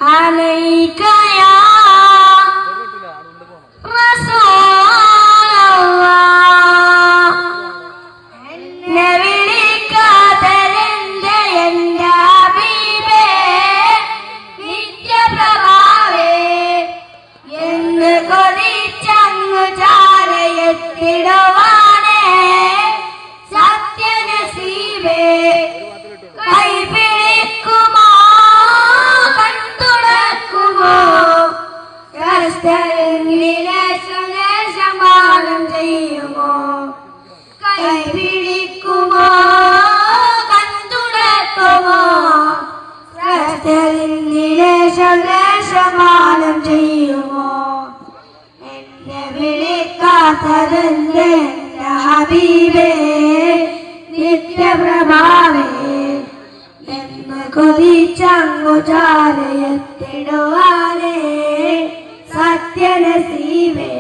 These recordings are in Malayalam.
عليك يا رسول الله എന്നെ വിളിക്കാത്തതെന്റെ എന്റെ ഹബീബേ നിത്യപ്രഭാവേ എന്ന് കൊതിച്ചങ്ങു ചാരയെത്തിടുവാനേ സത്യനസീബേ കൈപിടിക്കുമോ കൺതുടക്കുമോ സമാനം ചെയ്യുമോ കൈപിടിക്കുമോ കൺതുടക്കുമോ സമാനം ചെയ്യുമോ എന്നെ വിളിക്കാത്തതെന്റെ ഹബീബേ നിത്യപ്രഭാവേ എന്ന് കൊതിച്ചങ്ങു ചാരയെത്തിടുവാനേ സത്യനസീബേ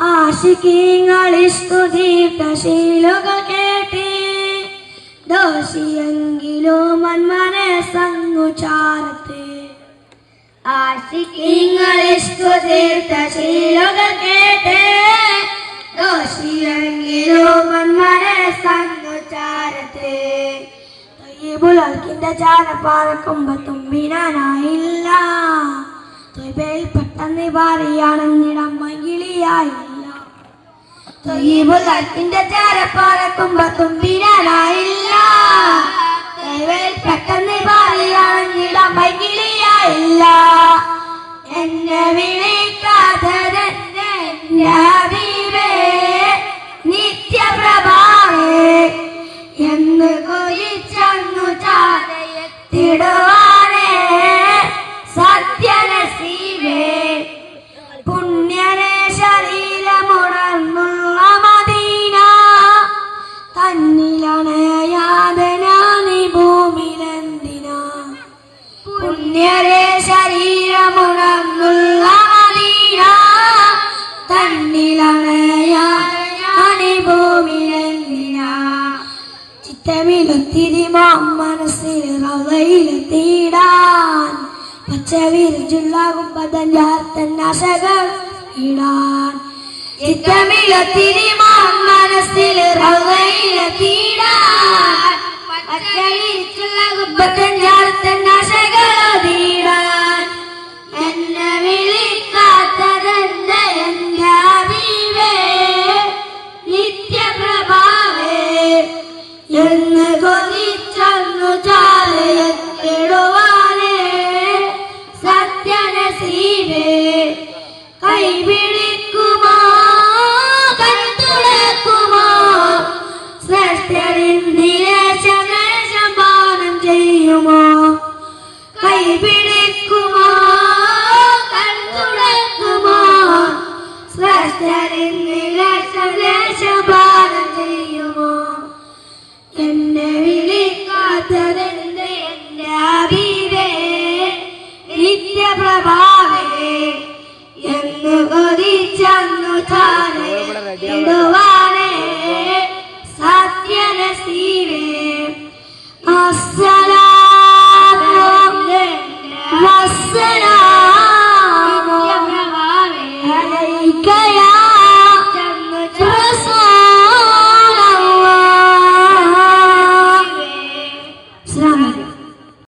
ആശികീങ്ങളിൽ സ്തുതിത്ത ശീലുകൾ കേട്ടി ദോഷിയെങ്കിലോ മന്മനസ്സങ്ങു ചാരത്തെ ആശികീങ്ങളിൽ സ്തുതിത്ത ശീലുകൾ കേട്ട് ദോഷിയെങ്കിലോ മന്മനസ്സങ്ങു ചാരത്തെ തൊയ്യബുലക്കിന്റെ ചാരപ്പാറക്കുമ്പോ തുമ്പിനാനായില്ല തൊയ്ബയിൽ പെട്ടെന്ന് പാറിയാണെന്നിടം മകിളിയായില്ല തൊയ്യബുലക്കിന്റെ ചാരപ്പാറക്കുമ്പോ തുമ്പിനാനായില്ല തൊയ്ബയിൽ പെട്ടെന്ന് പാറിയാണെന്നിടം മകിളിയായില്ല എന്നെ വിളിക്കാത്തതെന്റെ ഹബീബേ നിത്യപ്രഭാവേ എന്ന് കൊതിച്ചങ്ങു ചാരയെത്തിടുവാനേ സത്യനസീബേ പുണ്യനെ ശരീരമുണർന്നുള്ള മദീന തന്നിലണയാതനാനി ഭൂമിയിലെന്തിനാ പുണ്യരെ ശരീരമുണർന്നുള്ള മദീന തന്നിലണയാതനാനി ഭൂമിയിലെന്തിനാ ചിത്തമിലൊത്തിരിമോ മനസ്സിൽ റളയിലെത്തിയിടാൻ പച്ചവിരിച്ചുള്ളാകും പതഞ്ഞാർത്തന്നാശകൾ ഇടാൻ ചിത്തമിലൊത്തിരിമോ മനസ്സിൽ റളയിലെത്തിയിടാൻ പച്ചവിരിച്ചുള്ളാകും പതഞ്ഞാർത്തന്നാശകൾ ഇടാൻ എന്നെ വിളിക്കാത്തതെന്റെ എന്റെ ഹബീബേ നിത്യപ്രഭാവേ എന്ന് കൊതിച്ചങ്ങു ചാരയെത്തിടുവാനേ സത്യനസീബേ കൈപിടിക്കുമോ കൺതുടക്കുമോ ശ്രേഷ്ഠരിന്ദിരെ സമാനം ചെയ്യുമോ കൈപിടിക്കുമോ കൺതുടക്കുമോ ശ്രേഷ്ഠ